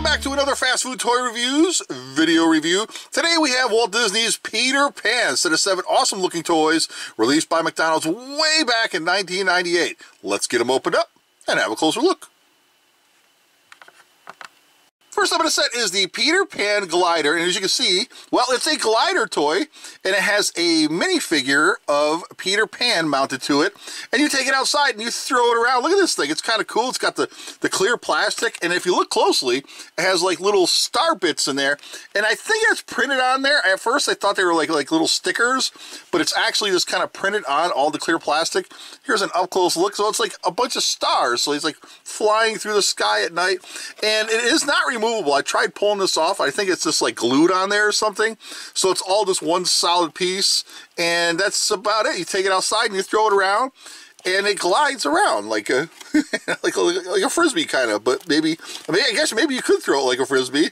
Welcome back to another Fast Food Toy Reviews video review. Today we have Walt Disney's Peter Pan, set of 7 awesome looking toys released by McDonald's way back in 1998. Let's get them opened up and have a closer look. First up in the set is the Peter Pan glider, and as you can see, well, it's a glider toy, and it has a minifigure of Peter Pan mounted to it, and you take it outside and you throw it around. Look at this thing. It's kind of cool. It's got the clear plastic, and if you look closely, it has like little star bits in there, and I think it's printed on there. At first, I thought they were like little stickers, but it's actually just kind of printed on all the clear plastic. Here's an up-close look. So it's like a bunch of stars, so he's like flying through the sky at night, and it is not removable. I tried pulling this off. I think it's just like glued on there or something. So it's all just one solid piece, and that's about it. You take it outside and you throw it around, and it glides around like a like a frisbee kind of. But maybe, I mean, I guess maybe you could throw it like a frisbee.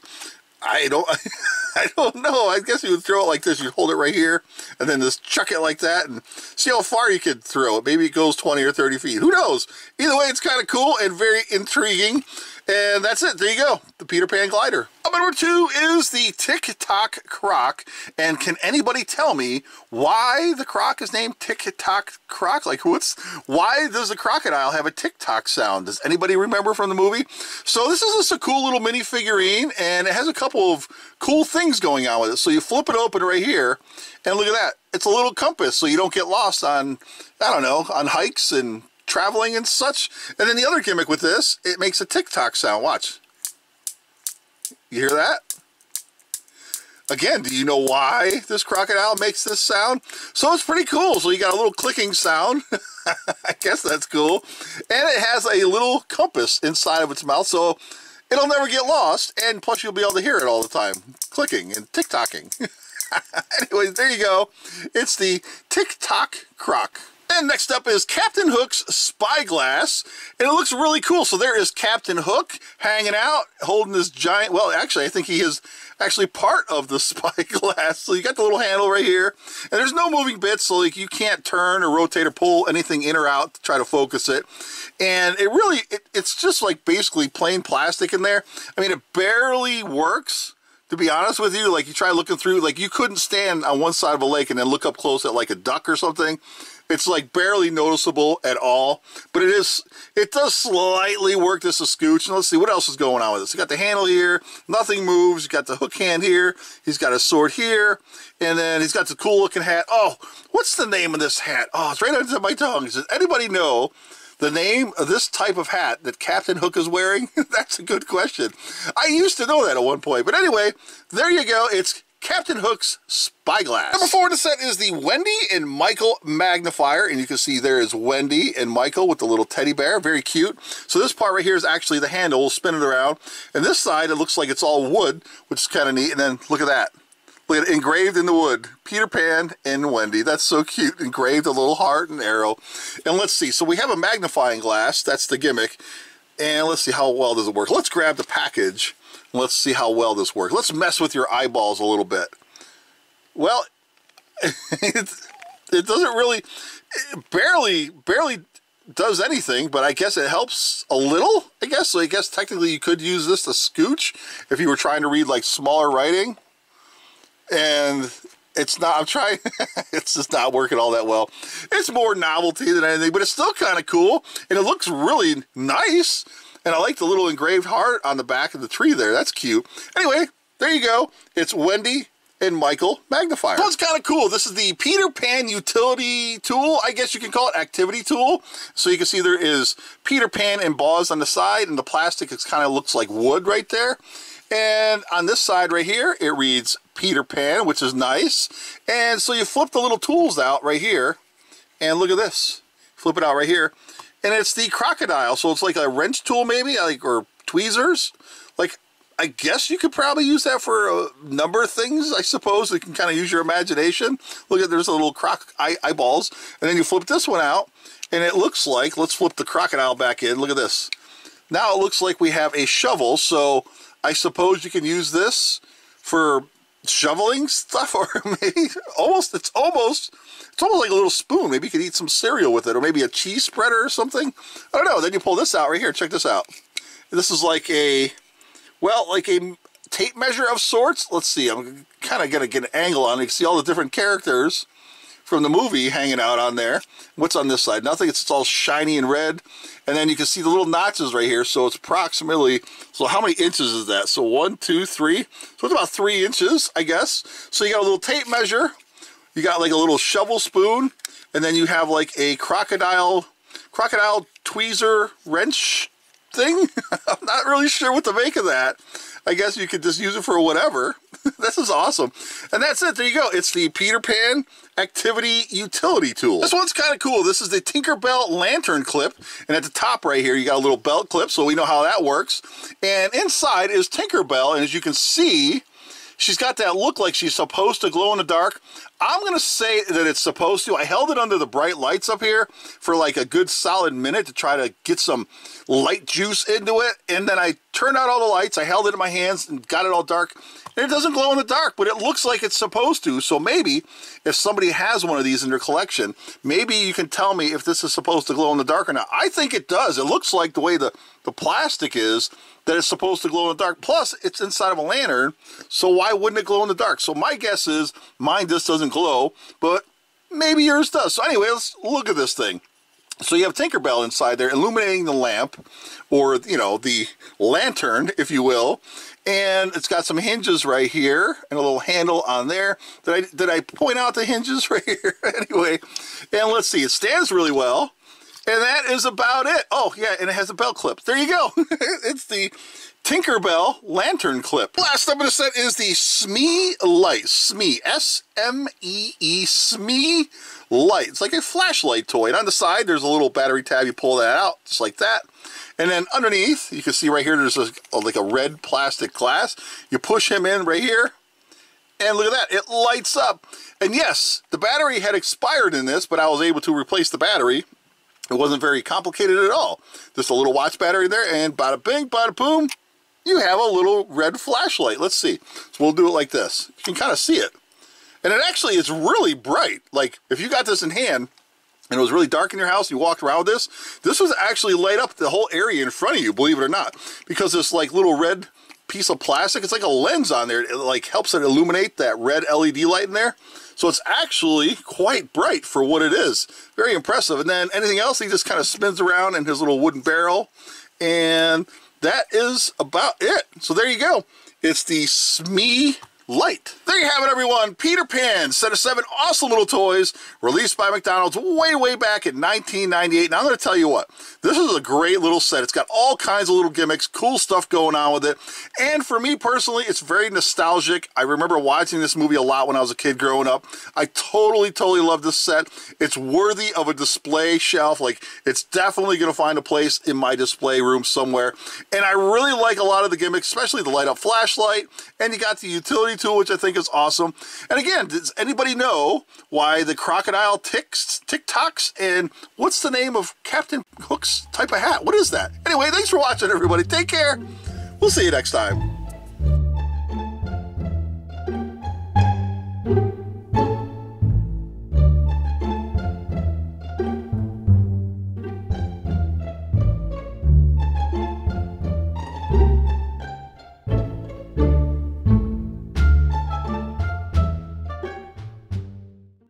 I don't know. I guess you would throw it like this. You hold it right here and then just chuck it like that and see how far you could throw it. Maybe it goes 20 or 30 feet. Who knows? Either way, it's kind of cool and very intriguing. And that's it. There you go. The Peter Pan glider. Number 2 is the Tock Croc. And can anybody tell me why the Croc is named Tock Croc? Like, why does the crocodile have a tick-tock sound? Does anybody remember from the movie? So this is just a cool little mini figurine, and it has a couple of cool things going on with it. So you flip it open right here, and look at that. It's a little compass, so you don't get lost on, I don't know, on hikes and traveling and such. And then the other gimmick with this, it makes a tick-tock sound. Watch. You hear that? Again, do you know why this crocodile makes this sound? So it's pretty cool. So you got a little clicking sound. I guess that's cool. And it has a little compass inside of its mouth, so it'll never get lost. And plus you'll be able to hear it all the time, clicking and tick-tocking. Anyways, there you go. It's the Tock Croc. And next up is Captain Hook's Spyglass, and it looks really cool. So there is Captain Hook hanging out, holding this giant, well, actually, I think he is actually part of the spyglass. So you got the little handle right here, and there's no moving bits, so like you can't turn or rotate or pull anything in or out to try to focus it. And it really, it's just like basically plain plastic in there. I mean, it barely works. To be honest with you, like you try looking through, like you couldn't stand on one side of a lake and then look up close at like a duck or something. It's like barely noticeable at all, but it does slightly work just a scooch. And let's see what else is going on with this. You got the handle here, nothing moves. You got the hook hand here. He's got a sword here, and then he's got the cool looking hat. Oh, what's the name of this hat? Oh, it's right under my tongue. Does anybody know the name of this type of hat that Captain Hook is wearing? That's a good question. I used to know that at one point, but anyway, there you go. It's Captain Hook's Spyglass. Number 4 in the set is the Wendy and Michael Magnifier, and you can see there is Wendy and Michael with the little teddy bear, very cute. So this part right here is actually the handle, we'll spin it around, and this side it looks like it's all wood, which is kind of neat. And then look at that. Look at it engraved in the wood. Peter Pan and Wendy. That's so cute. Engraved a little heart and arrow. And let's see. So we have a magnifying glass. That's the gimmick. And let's see how well does it work. Let's grab the package. Let's see how well this works. Let's mess with your eyeballs a little bit. Well, it doesn't really, it barely does anything, but I guess it helps a little, I guess. So I guess technically you could use this to scooch if you were trying to read like smaller writing. And it's not, I'm trying, it's just not working all that well. It's more novelty than anything, but it's still kind of cool. And it looks really nice. And I like the little engraved heart on the back of the tree there. That's cute. Anyway, there you go. It's Wendy and Michael Magnifier. So it's kind of cool. This is the Peter Pan utility tool. I guess you can call it activity tool. So you can see there is Peter Pan embossed on the side, and the plastic kind of looks like wood right there. And on this side right here, it reads Peter Pan, which is nice. And so you flip the little tools out right here, and look at this. Flip it out right here. And it's the crocodile, so it's like a wrench tool maybe, like, or tweezers. Like, I guess you could probably use that for a number of things, I suppose. You can kind of use your imagination. Look at, there's a little croc eyeballs. And then you flip this one out, and it looks like, let's flip the crocodile back in. Look at this. Now it looks like we have a shovel, so I suppose you can use this for shoveling stuff, or maybe it's almost like a little spoon. Maybe you could eat some cereal with it, or maybe a cheese spreader or something. I don't know. Then you pull this out right here. Check this out. This is like a, well, like a tape measure of sorts. Let's see, I'm kind of going to get an angle on it. You can see all the different characters from the movie hanging out on there. What's on this side? Nothing. It's all shiny and red. And then you can see the little notches right here. So it's approximately, so how many inches is that? So 1, 2, 3. So it's about 3 inches, I guess. So you got a little tape measure. You got like a little shovel spoon. And then you have like a crocodile tweezer wrench thing. I'm not really sure what to make of that. I guess you could just use it for whatever. This is awesome. And that's it. There you go. It's the Peter Pan Activity Utility Tool. This one's kind of cool. This is the Tinkerbell lantern clip. And at the top right here, you got a little belt clip, so we know how that works. And inside is Tinkerbell. And as you can see, she's got that look like she's supposed to glow in the dark. I'm going to say that it's supposed to. I held it under the bright lights up here for like a good solid minute to try to get some light juice into it. And then I turned out all the lights. I held it in my hands and got it all dark. And it doesn't glow in the dark, but it looks like it's supposed to. So maybe if somebody has one of these in their collection, maybe you can tell me if this is supposed to glow in the dark or not. I think it does. It looks like the way the plastic is, that it's supposed to glow in the dark. Plus, it's inside of a lantern, so why wouldn't it glow in the dark? So my guess is mine just doesn't glow, but maybe yours does. So anyway, let's look at this thing. So you have Tinkerbell inside there illuminating the lamp, or, you know, the lantern, if you will. And it's got some hinges right here and a little handle on there. Did I point out the hinges right here? Anyway, and let's see, it stands really well. And that is about it. Oh, yeah, and it has a belt clip. There you go. It's the Tinkerbell lantern clip. Last up in the set is the SME Light. SME, S-M-E-E, SME Light. It's like a flashlight toy. And on the side, there's a little battery tab. You pull that out, just like that. And then underneath, you can see right here, there's like a red plastic glass. You push him in right here, and look at that. It lights up. And yes, the battery had expired in this, but I was able to replace the battery. It wasn't very complicated at all. Just a little watch battery there, and bada bing, bada boom, you have a little red flashlight. Let's see. So we'll do it like this. You can kind of see it. And it actually is really bright. Like, if you got this in hand, and it was really dark in your house, you walked around with this was actually light up the whole area in front of you, believe it or not. Because this like little red piece of plastic, it's like a lens on there. It like helps it illuminate that red LED light in there. So it's actually quite bright for what it is. Very impressive. And then anything else, he just kind of spins around in his little wooden barrel. And that is about it. So there you go. It's the SME Light. There you have it, everyone. Peter Pan, set of 7 awesome little toys released by McDonald's way back in 1998. Now I'm going to tell you what, this is a great little set. It's got all kinds of little gimmicks, cool stuff going on with it. And for me personally, it's very nostalgic. I remember watching this movie a lot when I was a kid growing up. I totally love this set. It's worthy of a display shelf. Like, it's definitely going to find a place in my display room somewhere. And I really like a lot of the gimmicks, especially the light up flashlight. And you got the utility tool, which I think is awesome. And again, does anybody know why the crocodile TikToks and what's the name of Captain Hook's type of hat? What is that? Anyway, thanks for watching, everybody. Take care. We'll see you next time.